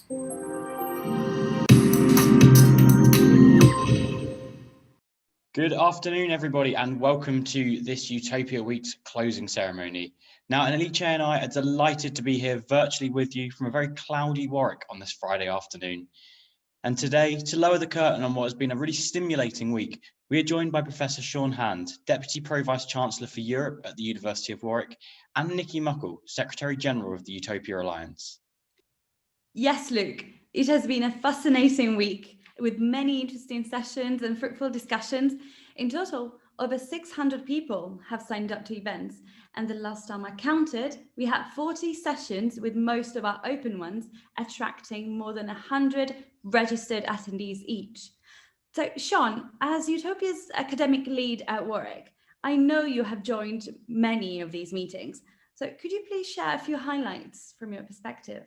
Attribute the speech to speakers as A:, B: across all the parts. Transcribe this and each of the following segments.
A: Good afternoon, everybody, and welcome to this Utopia Week's closing ceremony. Now, Alicia and I are delighted to be here virtually with you from a very cloudy Warwick on this Friday afternoon. And today, to lower the curtain on what has been a really stimulating week, we are joined by Professor Sean Hand, Deputy Pro-Vice-Chancellor for Europe at the University of Warwick, and Nikki Muckle, Secretary-General of the Utopia Alliance.
B: Yes, Luke, it has been a fascinating week with many interesting sessions and fruitful discussions. In total, over 600 people have signed up to events, and the last time I counted, we had 40 sessions, with most of our open ones attracting more than 100 registered attendees each. So, Sean, as Utopia's academic lead at Warwick, I know you have joined many of these meetings. So could you please share a few highlights from your perspective?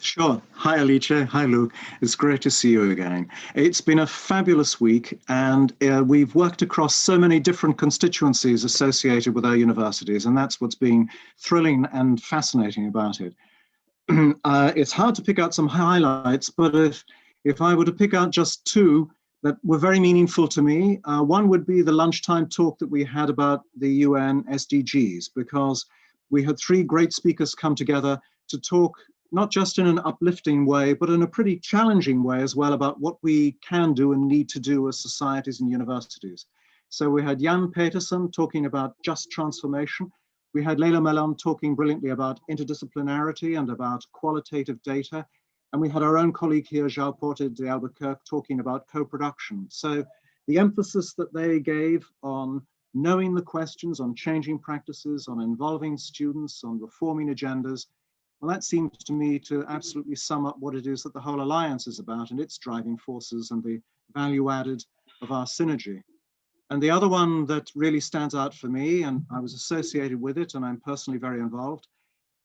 C: Sure. Hi, Alicia. Hi, Luke. It's great to see you again. It's been a fabulous week, and we've worked across so many different constituencies associated with our universities, and that's what's been thrilling and fascinating about it. It's hard to pick out some highlights, but if I were to pick out just two that were very meaningful to me, one would be the lunchtime talk that we had about the UN SDGs, because we had three great speakers come together to talk not just in an uplifting way, but in a pretty challenging way as well about what we can do and need to do as societies and universities. So we had Jan Petersen talking about just transformation. We had Leila Melan talking brilliantly about interdisciplinarity and about qualitative data. And we had our own colleague here, João Porta de Albuquerque, talking about co-production. So the emphasis that they gave on knowing the questions, on changing practices, on involving students, on reforming agendas, well, that seems to me to absolutely sum up what it is that the whole alliance is about and its driving forces and the value added of our synergy. And the other one that really stands out for me, and I was associated with it and I'm personally very involved,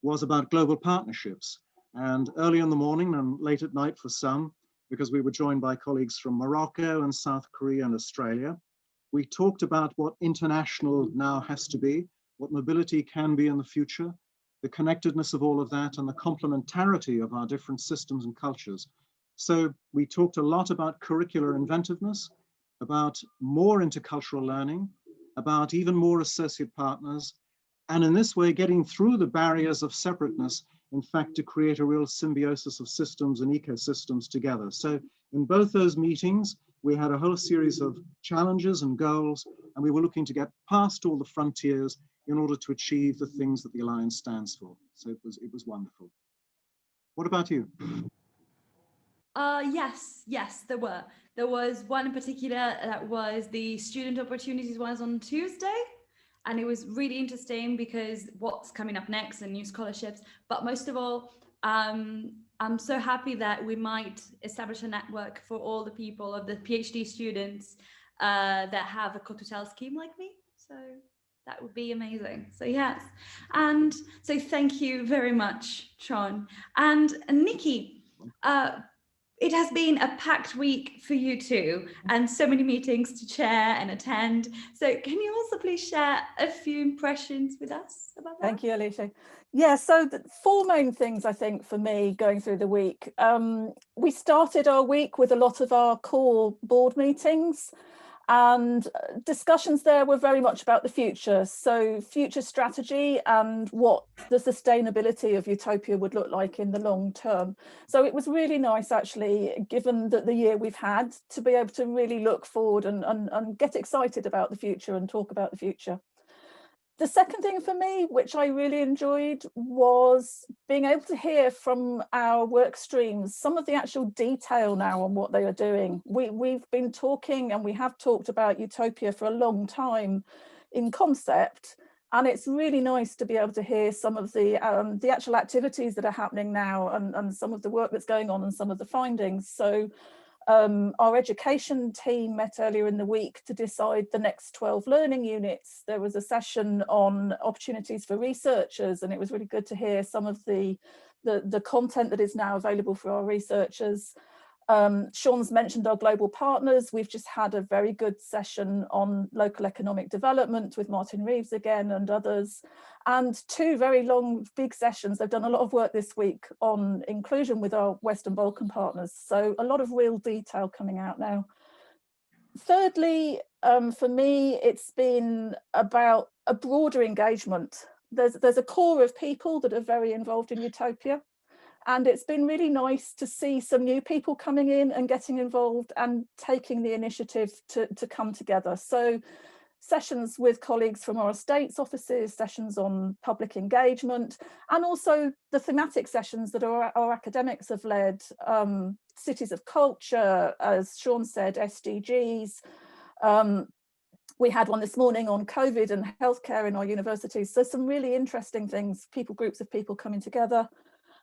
C: was about global partnerships. And early in the morning and late at night for some, because we were joined by colleagues from Morocco and South Korea and Australia, we talked about what international now has to be, what mobility can be in the future, the connectedness of all of that and the complementarity of our different systems and cultures. So we talked a lot about curricular inventiveness, about more intercultural learning, about even more associate partners, and in this way getting through the barriers of separateness, in fact, to create a real symbiosis of systems and ecosystems together. So in both those meetings, we had a whole series of challenges and goals, and we were looking to get past all the frontiers in order to achieve the things that the Alliance stands for. So it was wonderful. What about you?
B: Yes, there were. There was one in particular that was the student opportunities ones on Tuesday. And it was really interesting because what's coming up next and new scholarships. But most of all, I'm so happy that we might establish a network for all the people of the PhD students that have a co-tutel scheme like me. So that would be amazing. So yes, and so thank you very much, Sean. And Nikki, it has been a packed week for you too, and so many meetings to chair and attend. So can you also please share a few impressions with us about that?
D: Thank you, Alicia. Yeah, so the four main things I think for me going through the week. We started our week with a lot of our core board meetings, and discussions there were very much about the future. So future strategy and what the sustainability of Utopia would look like in the long term. So it was really nice, actually, given that the year we've had, to be able to really look forward and get excited about the future and talk about the future. The second thing for me, which I really enjoyed, was being able to hear from our work streams some of the actual detail now on what they are doing. We've been talking, and we have talked about Utopia for a long time in concept, and it's really nice to be able to hear some of the actual activities that are happening now and some of the work that's going on and some of the findings. So our education team met earlier in the week to decide the next 12 learning units. There was a session on opportunities for researchers, and it was really good to hear some of the content that is now available for our researchers. Sean's mentioned our global partners. We've just had a very good session on local economic development with Martin Reeves again and others, and 2 very long, big sessions. They've done a lot of work this week on inclusion with our Western Balkan partners. So a lot of real detail coming out now. Thirdly, for me, it's been about a broader engagement. There's a core of people that are very involved in Utopia. And it's been really nice to see some new people coming in and getting involved and taking the initiative to come together. So sessions with colleagues from our estates offices, sessions on public engagement, and also the thematic sessions that our academics have led, cities of culture, as Sean said, SDGs. We had one this morning on COVID and healthcare in our universities. So some really interesting things, groups of people coming together.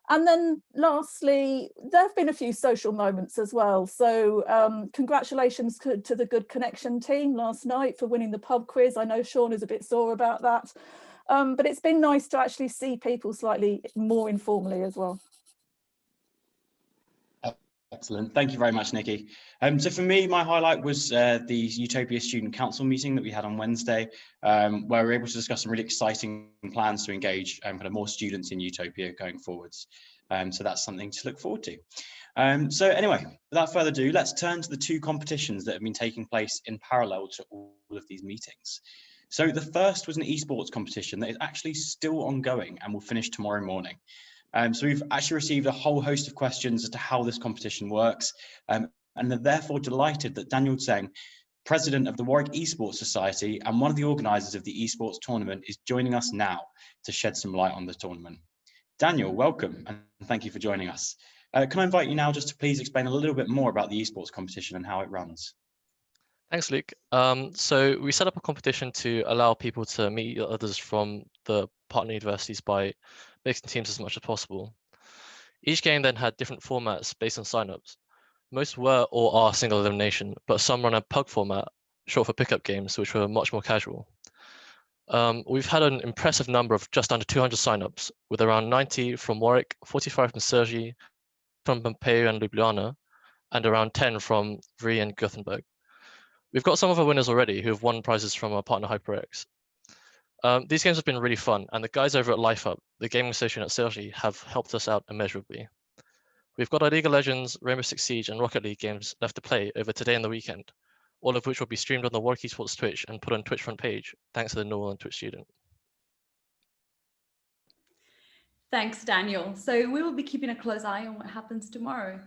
D: And then lastly, there have been a few social moments as well. So congratulations to the Good Connection team last night for winning the pub quiz. I know Sean is a bit sore about that, but it's been nice to actually see people slightly more informally as well.
A: Excellent. Thank you very much, Nikki. So for me, my highlight was the Utopia Student Council meeting that we had on Wednesday, where we were able to discuss some really exciting plans to engage kind of more students in Utopia going forwards. So that's something to look forward to. So anyway, without further ado, let's turn to the 2 competitions that have been taking place in parallel to all of these meetings. So the first was an esports competition that is actually still ongoing and will finish tomorrow morning. So we've actually received a whole host of questions as to how this competition works, and they're therefore delighted that Daniel Tseng, president of the Warwick Esports Society and one of the organisers of the esports tournament, is joining us now to shed some light on the tournament. Daniel, welcome, and thank you for joining us. Can I invite you now just to please explain a little bit more about the esports competition and how it runs?
E: Thanks, Luke. So we set up a competition to allow people to meet others from the partner universities by mixing teams as much as possible. Each game then had different formats based on signups. Most were or are single elimination, but some run a pug format, short for pickup games, which were much more casual. We've had an impressive number of just under 200 signups, with around 90 from Warwick, 45 from Sergi, from Pompeo and Ljubljana, and around 10 from Vri and Gothenburg. We've got some of our winners already who have won prizes from our partner HyperX. These games have been really fun, and the guys over at LifeUp, the gaming station at Sergi, have helped us out immeasurably. We've got our League of Legends, Rainbow Six Siege, and Rocket League games left to play over today and the weekend, all of which will be streamed on the Warwick Esports Twitch and put on Twitch front page, thanks to the Noel and Twitch student.
B: Thanks, Daniel. So we will be keeping a close eye on what happens tomorrow.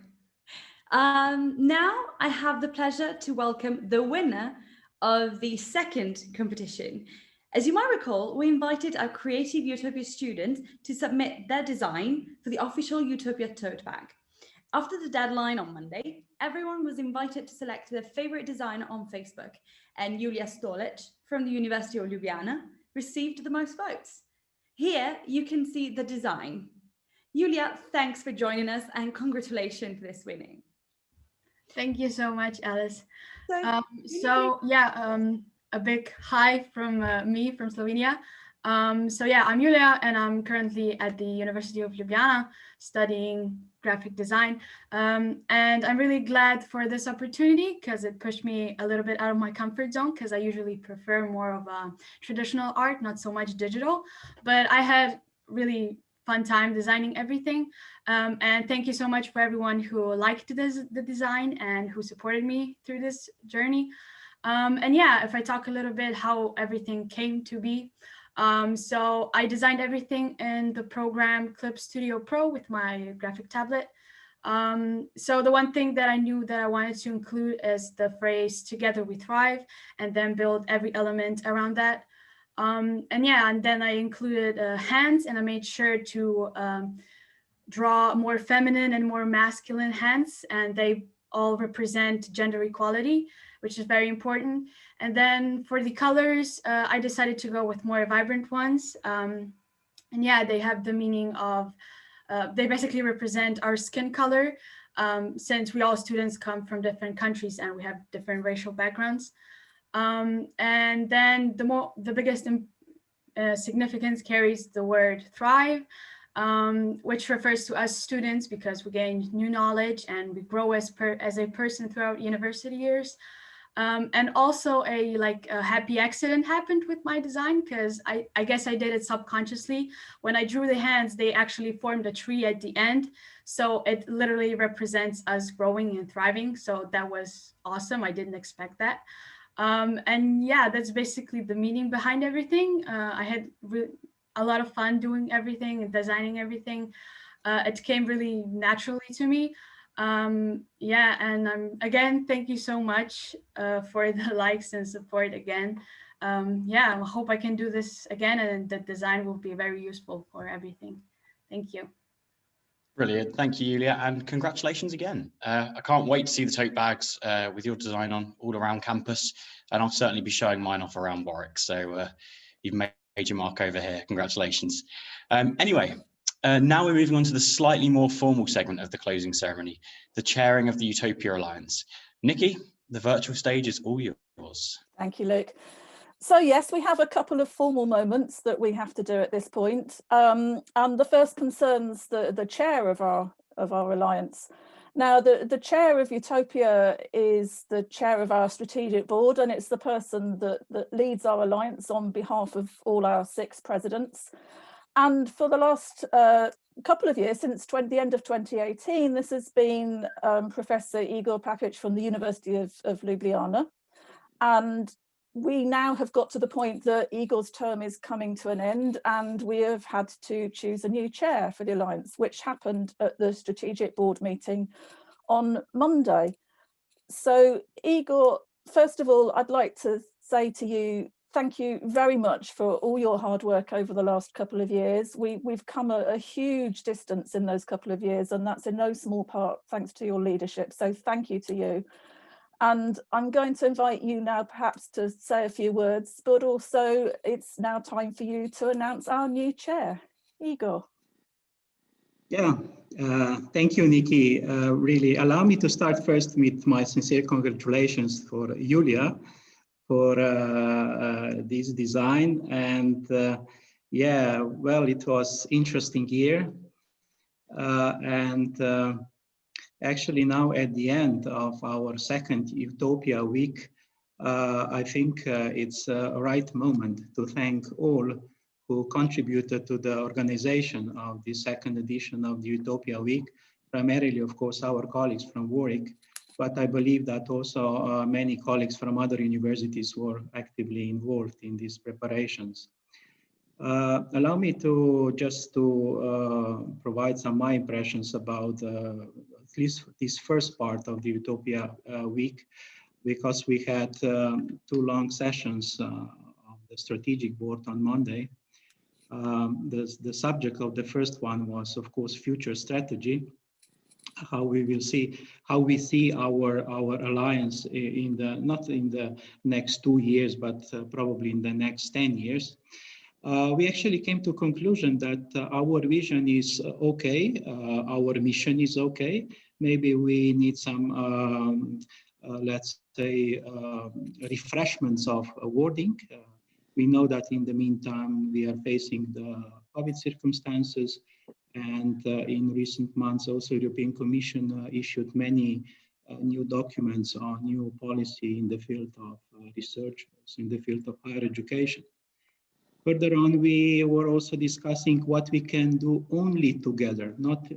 B: Now I have the pleasure to welcome the winner of the second competition. As you might recall, we invited our creative Utopia students to submit their design for the official Utopia tote bag. After the deadline on Monday, everyone was invited to select their favorite design on Facebook, and Julia Stolic from the University of Ljubljana received the most votes. Here you can see the design. Julia, thanks for joining us and congratulations for this winning.
F: Thank you so much, Alice.
B: So
F: a big hi from me from Slovenia. I'm Julia, and I'm currently at the University of Ljubljana studying graphic design. And I'm really glad for this opportunity because it pushed me a little bit out of my comfort zone, because I usually prefer more of traditional art, not so much digital. But I had really fun time designing everything. And thank you so much for everyone who liked the design and who supported me through this journey. If I talk a little bit how everything came to be. So I designed everything in the program Clip Studio Pro with my graphic tablet. So the one thing that I knew that I wanted to include is the phrase "Together we thrive," and then build every element around that. And then I included hands, and I made sure to draw more feminine and more masculine hands, and they all represent gender equality, which is very important. And then for the colors, I decided to go with more vibrant ones. They have the meaning of, they basically represent our skin color, since we all students come from different countries and we have different racial backgrounds. And then the biggest significance carries the word thrive. which refers to us students because we gain new knowledge and we grow as a person throughout university years. And also a happy accident happened with my design, because I guess I did it subconsciously. When I drew the hands, they actually formed a tree at the end. So it literally represents us growing and thriving. So that was awesome. I didn't expect that. And yeah, that's basically the meaning behind everything. I had a lot of fun doing everything and designing everything. It came really naturally to me. Yeah, and again, thank you so much for the likes and support again. Yeah, I hope I can do this again, and the design will be very useful for everything. Thank you.
A: Brilliant. Thank you, Julia, and congratulations again. I can't wait to see the tote bags with your design on all around campus, and I'll certainly be showing mine off around Warwick. So you've made your mark over here. Congratulations. Anyway, now we're moving on to the slightly more formal segment of the closing ceremony, the chairing of the EUTOPIA Alliance. Nikki, the virtual stage is all yours.
D: Thank you, Luke. So yes, we have a couple of formal moments that we have to do at this point. And the first concerns the chair of our alliance. Now, the chair of EUTOPIA is the chair of our strategic board, and it's the person that leads our alliance on behalf of all our 6 presidents. And for the last couple of years, since the end of 2018, this has been Professor Igor Papic from the University of Ljubljana. And we now have got to the point that Igor's term is coming to an end, and we have had to choose a new chair for the Alliance, which happened at the strategic board meeting on Monday. So Igor, first of all, I'd like to say to you, thank you very much for all your hard work over the last couple of years. We've come a huge distance in those couple of years, and that's in no small part thanks to your leadership. So thank you to you. And I'm going to invite you now perhaps to say a few words, but also it's now time for you to announce our new chair. Igor.
G: Yeah, thank you, Nikki. Really, allow me to start first with my sincere congratulations for Julia for this design. And yeah, well, it was interesting year. Actually, now at the end of our second EUTOPIA week, I think it's a right moment to thank all who contributed to the organization of the second edition of the EUTOPIA week, primarily, of course, our colleagues from Warwick, but I believe that also many colleagues from other universities were actively involved in these preparations. Allow me to provide some of my impressions about at least this first part of the EUTOPIA week, because we had 2 long sessions of the strategic board on Monday. The subject of the first one was, of course, future strategy, how we see our alliance in not in the next 2 years, but probably in the next 10 years. We actually came to a conclusion that our vision is okay, our mission is okay. Maybe we need some, let's say, refreshments of wording. We know that in the meantime, we are facing the COVID circumstances. And in recent months, also European Commission issued many new documents on new policy in the field of research, in the field of higher education. Further on, we were also discussing what we can do only together, not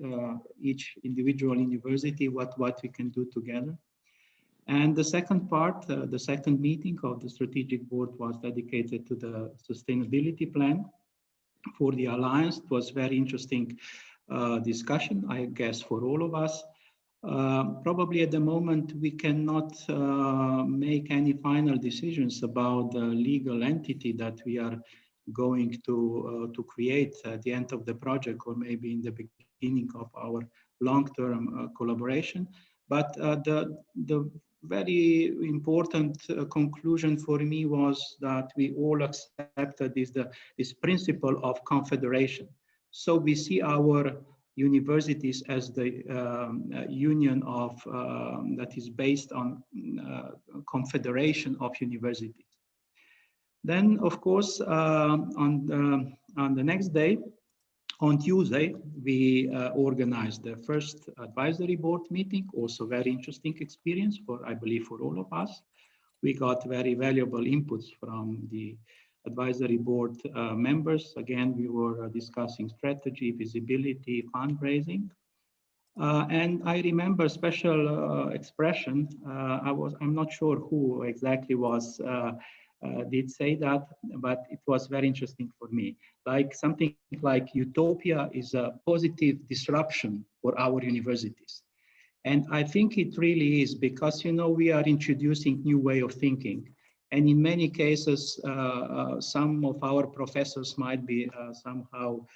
G: each individual university, what we can do together. And the second part, the second meeting of the strategic board was dedicated to the sustainability plan for the Alliance. It was very interesting discussion, I guess, for all of us. Probably at the moment, we cannot make any final decisions about the legal entity that we are going to create at the end of the project, or maybe in the beginning of our long-term collaboration. But the very important conclusion for me was that we all accepted this principle of confederation. So we see our universities as the union of that is based on confederation of universities. Then, of course, on the next day, On Tuesday, we organized the first advisory board meeting, also very interesting experience I believe, for all of us. We got very valuable inputs from the advisory board members. Again, we were discussing strategy, visibility, fundraising. And I remember a special expression. I'm not sure who exactly did say that, but it was very interesting for me. Like something like utopia is a positive disruption for our universities. And I think it really is because, we are introducing new way of thinking. And in many cases, some of our professors might be somehow,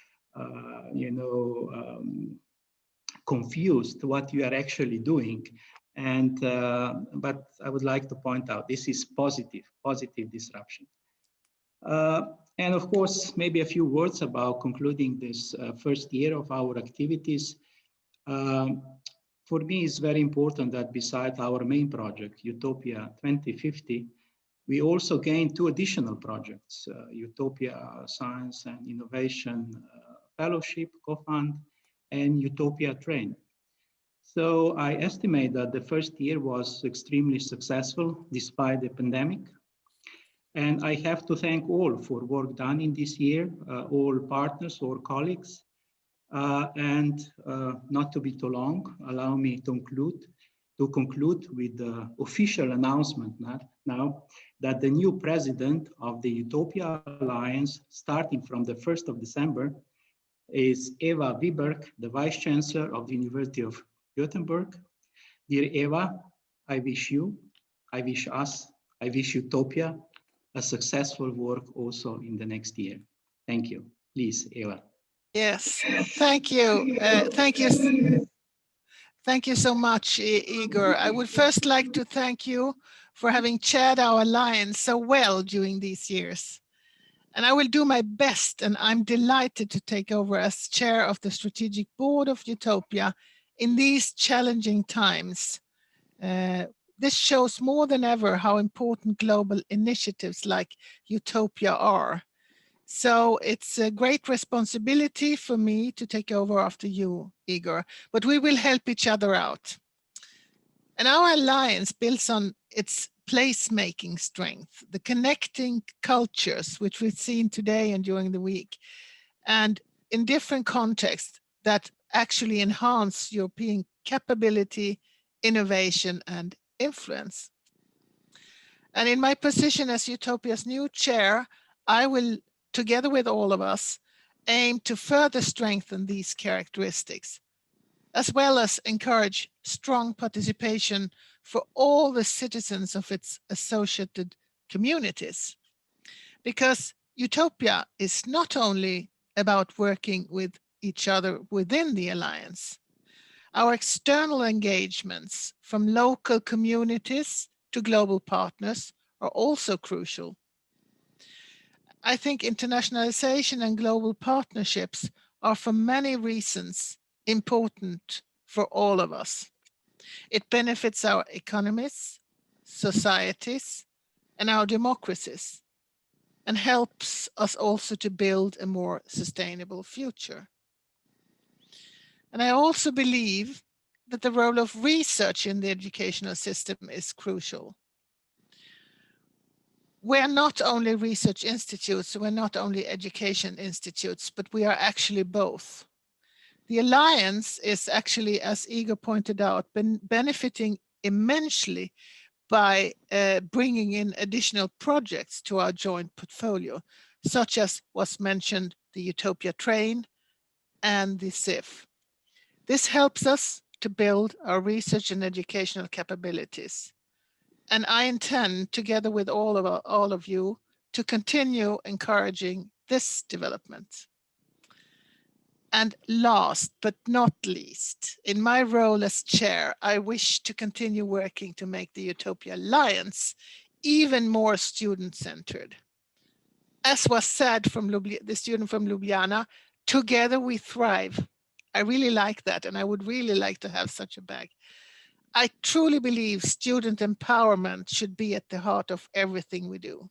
G: confused what you are actually doing. And but I would like to point out this is positive disruption. And of course, maybe a few words about concluding this first year of our activities. For me, it's very important that besides our main project, Utopia 2050, we also gained 2 additional projects, Utopia Science and Innovation Fellowship Co-Fund and Utopia Train. So I estimate that the first year was extremely successful despite the pandemic. And I have to thank all for work done in this year, all partners or colleagues. Not to be too long, allow me to conclude with the official announcement now that the new president of the Utopia Alliance, starting from the 1st of December, is Eva Wiberg, the Vice Chancellor of the University of Gothenburg. Dear Eva, I wish you, I wish us, I wish Utopia a successful work also in the next year. Thank you. Please, Eva.
H: Yes, thank you. Thank you so much, Igor. I would first like to thank you for having chaired our alliance so well during these years. And I will do my best, and I'm delighted to take over as chair of the strategic board of Utopia in these challenging times. This shows more than ever how important global initiatives like Utopia are. So it's a great responsibility for me to take over after you, Igor, but we will help each other out. And our alliance builds on its placemaking strength, the connecting cultures, which we've seen today and during the week, and in different contexts that actually enhance European capability, innovation, and influence. And in my position as Utopia's new chair, I will, together with all of us, aim to further strengthen these characteristics, as well as encourage strong participation for all the citizens of its associated communities. Because Utopia is not only about working with each other within the alliance. Our external engagements from local communities to global partners are also crucial. I think internationalization and global partnerships are for many reasons important for all of us. It benefits our economies, societies, and our democracies, and helps us also to build a more sustainable future. And I also believe that the role of research in the educational system is crucial. We're not only research institutes, we're not only education institutes, but we are actually both. The Alliance is actually, as Igor pointed out, benefiting immensely by bringing in additional projects to our joint portfolio, such as was mentioned, the Utopia Train and the CIF. This helps us to build our research and educational capabilities. And I intend, together with all of you, to continue encouraging this development. And last but not least, in my role as chair, I wish to continue working to make the Utopia Alliance even more student-centered. As was said from the student from Ljubljana, together we thrive. I really like that, and I would really like to have such a bag. I truly believe student empowerment should be at the heart of everything we do.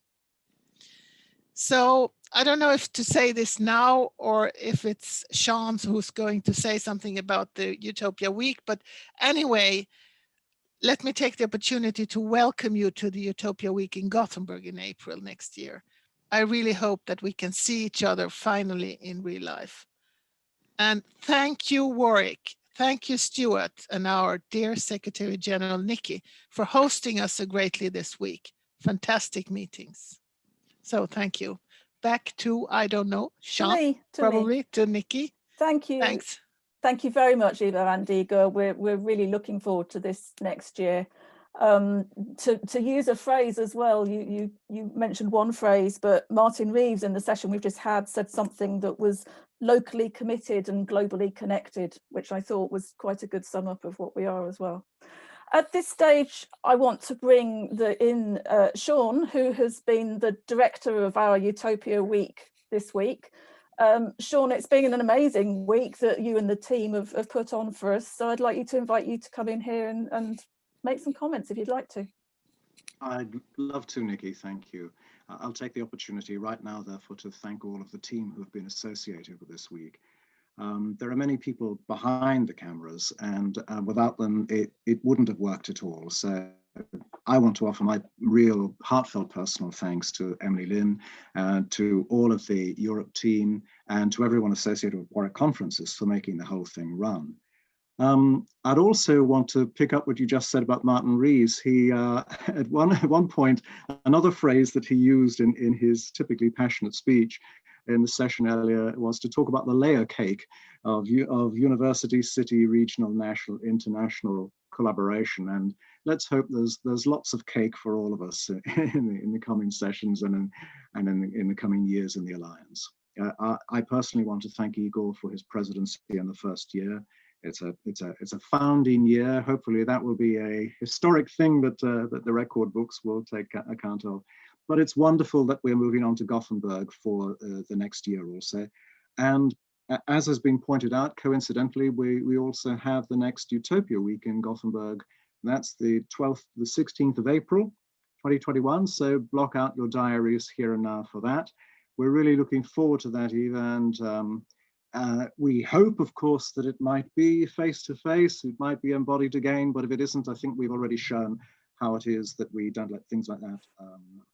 H: So I don't know if to say this now or if it's Sean who's going to say something about the Utopia Week, but anyway, let me take the opportunity to welcome you to the Utopia Week in Gothenburg in April next year. I really hope that we can see each other finally in real life. And thank you, Warwick. Thank you, Stuart, and our dear Secretary General, Nikki, for hosting us so greatly this week. Fantastic meetings. So thank you. Back to, I don't know, Sean, probably to Nikki.
D: Thank you.
H: Thanks.
D: Thank you very much, Eva and Igor. We're really looking forward to this next year. To use a phrase as well, you mentioned one phrase, but Martin Reeves in the session we've just had said something that was locally committed and globally connected, which I thought was quite a good sum up of what we are as well. At this stage, I want to bring in Sean, who has been the director of our Utopia Week this week. Sean, it's been an amazing week that you and the team have put on for us. So I'd like you to invite you to come in here and make some comments if you'd like to.
C: I'd love to, Nikki, thank you. I'll take the opportunity right now, therefore, to thank all of the team who have been associated with this week. There are many people behind the cameras, and without them, it wouldn't have worked at all. So I want to offer my real heartfelt personal thanks to Emily Lynn, to all of the Europe team, and to everyone associated with Warwick Conferences for making the whole thing run. I'd also want to pick up what you just said about Martin Rees. He, at one point, another phrase that he used in his typically passionate speech in the session earlier was to talk about the layer cake of university, city, regional, national, international collaboration. And let's hope there's lots of cake for all of us in the coming sessions and in the coming years in the Alliance. I personally want to thank Igor for his presidency in the first year. It's a founding year. Hopefully that will be a historic thing that the record books will take account of. But it's wonderful that we're moving on to Gothenburg for the next year also. And as has been pointed out, coincidentally, we also have the next Utopia Week in Gothenburg. That's the 12th, the 16th of April, 2021. So block out your diaries here and now for that. We're really looking forward to that, Eva, and we hope, of course, that it might be face-to-face, it might be embodied again, but if it isn't, I think we've already shown how it is that we don't let things like that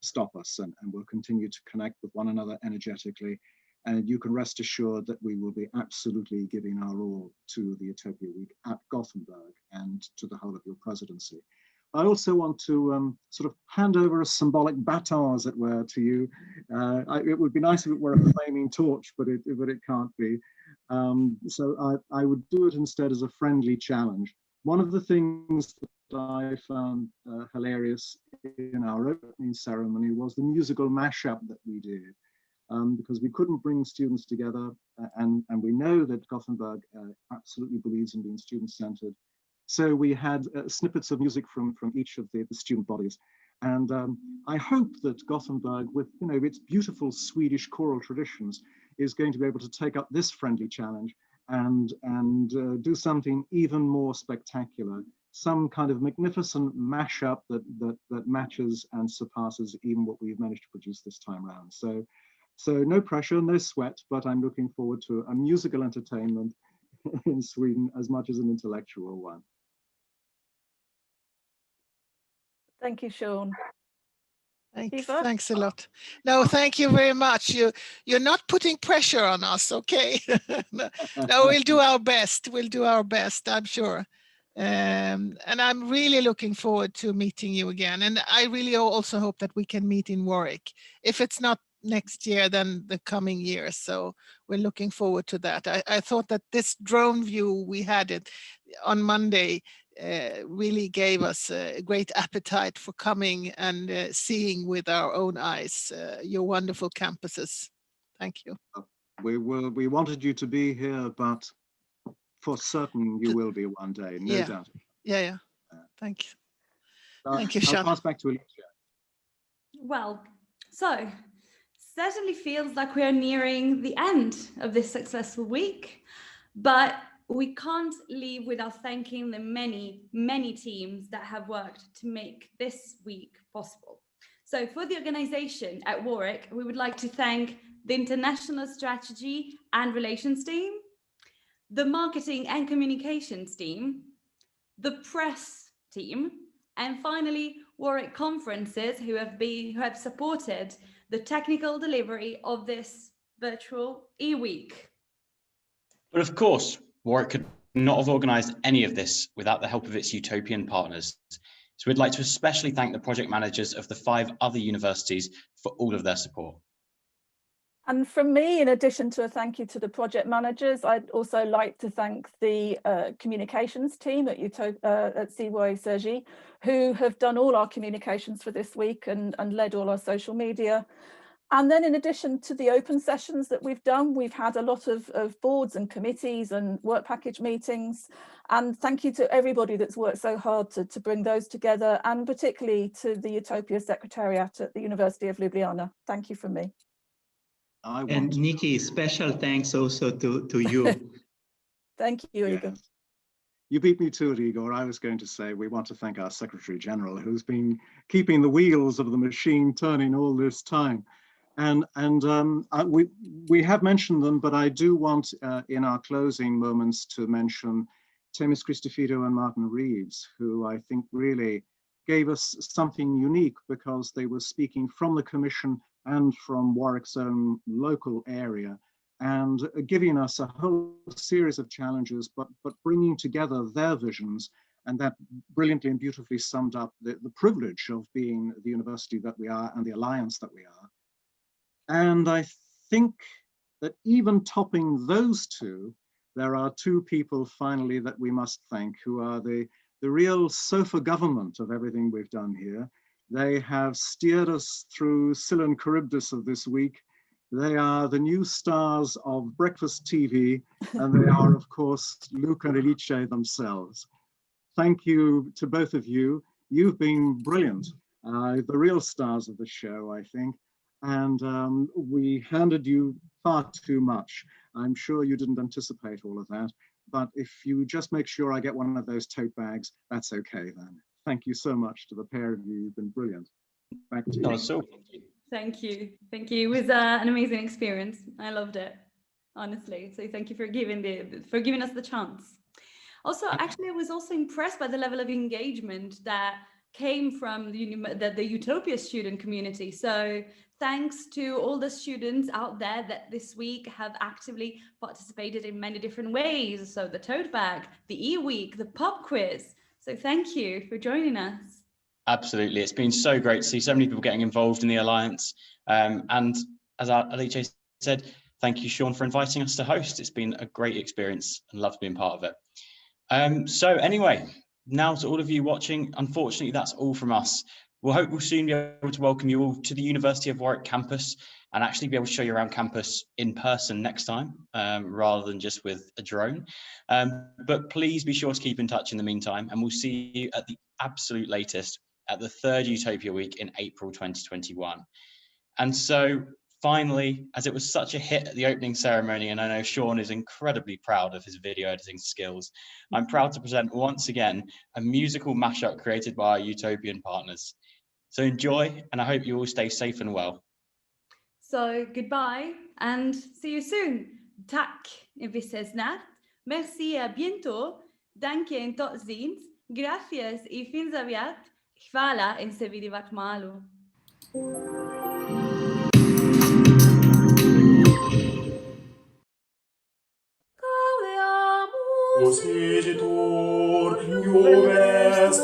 C: stop us, and we'll continue to connect with one another energetically. And you can rest assured that we will be absolutely giving our all to the Utopia Week at Gothenburg and to the whole of your presidency. I also want to sort of hand over a symbolic baton, as it were, to you. It would be nice if it were a flaming torch, but it can't be. So I would do it instead as a friendly challenge. One of the things that I found hilarious in our opening ceremony was the musical mashup that we did, because we couldn't bring students together, and we know that Gothenburg absolutely believes in being student-centered. So we had snippets of music from each of the student bodies. And I hope that Gothenburg, with its beautiful Swedish choral traditions, is going to be able to take up this friendly challenge and do something even more spectacular, some kind of magnificent mashup that matches and surpasses even what we've managed to produce this time around. So no pressure, no sweat, but I'm looking forward to a musical entertainment in Sweden as much as an intellectual one.
D: Thank you, Sean.
H: Thanks a lot. No, thank you very much. You're not putting pressure on us, okay? No, we'll do our best. We'll do our best, I'm sure. And I'm really looking forward to meeting you again. And I really also hope that we can meet in Warwick. If it's not next year, then the coming year. So we're looking forward to that. I thought that this drone view we had it on Monday really gave us a great appetite for coming and seeing with our own eyes your wonderful campuses. Thank you.
C: We wanted you to be here, but for certain you will be one day, no doubt.
H: Yeah. Thank you. Thank you, Sean.
C: I'll pass back to Alicia.
B: Well, so certainly feels like we are nearing the end of this successful week, but we can't leave without thanking the many, many teams that have worked to make this week possible. So for the organization at Warwick, we would like to thank the International Strategy and Relations team, the Marketing and Communications team, the Press team, and finally, Warwick Conferences, who have supported the technical delivery of this virtual EWeek.
A: But of course, Warwick could not have organised any of this without the help of its Utopian partners. So we'd like to especially thank the project managers of the 5 other universities for all of their support. And
D: from me, in addition to a thank you to the project managers, I'd also like to thank the communications team at CY Sergi, who have done all our communications for this week and led all our social media. And then in addition to the open sessions that we've done, we've had a lot of boards and committees and work package meetings. And thank you to everybody that's worked so hard to bring those together, and particularly to the Utopia Secretariat at the University of Ljubljana. Thank you from me.
G: And Nikki, special thanks also to you.
D: Thank you, Igor.
C: Yes. You beat me to it, Igor. I was going to say we want to thank our Secretary General, who's been keeping the wheels of the machine turning all this time. And we have mentioned them, but I do want in our closing moments to mention Temis Christofido and Martin Reeves, who I think really gave us something unique because they were speaking from the Commission and from Warwick's own local area, and giving us a whole series of challenges, but bringing together their visions, and that brilliantly and beautifully summed up the privilege of being the university that we are and the alliance that we are. And I think that even topping those two, there are 2 people finally that we must thank, who are the real sofa government of everything we've done here. They have steered us through Scylla and Charybdis of this week. They are the new stars of breakfast TV, and they are, of course, Luke and Alice themselves. Thank you to both of you. You've been brilliant, the real stars of the show, I think. And we handed you far too much. I'm sure you didn't anticipate all of that, but if you just make sure I get one of those tote bags, that's okay then. Thank you so much to the pair of you. You've been brilliant. Back to you.
B: Thank you. Thank you. It was an amazing experience. I loved it, honestly. So thank you for giving us the chance. Also, actually, I was also impressed by the level of engagement that came from the Utopia student community. So thanks to all the students out there that this week have actively participated in many different ways. So the tote bag, the EWeek, the pub quiz. So thank you for joining us.
A: Absolutely. It's been so great to see so many people getting involved in the Alliance. And as Alice said, thank you, Sean, for inviting us to host. It's been a great experience and love being part of it. So anyway, now to all of you watching, unfortunately, that's all from us. We'll soon be able to welcome you all to the University of Warwick campus and actually be able to show you around campus in person next time, rather than just with a drone. But please be sure to keep in touch in the meantime, and we'll see you at the absolute latest at the 3rd Utopia Week in April 2021. And so finally, as it was such a hit at the opening ceremony, and I know Sean is incredibly proud of his video editing skills, I'm proud to present once again a musical mashup created by our Utopian partners. So enjoy, and I hope you all stay safe and well.
B: So goodbye and see you soon. Tack, vi ses snart. Merci, à bientôt. Danke in tot ziens. Gracias i fins aviat. Hvala in se vidivak malu.
I: Os vigitor, Juventus,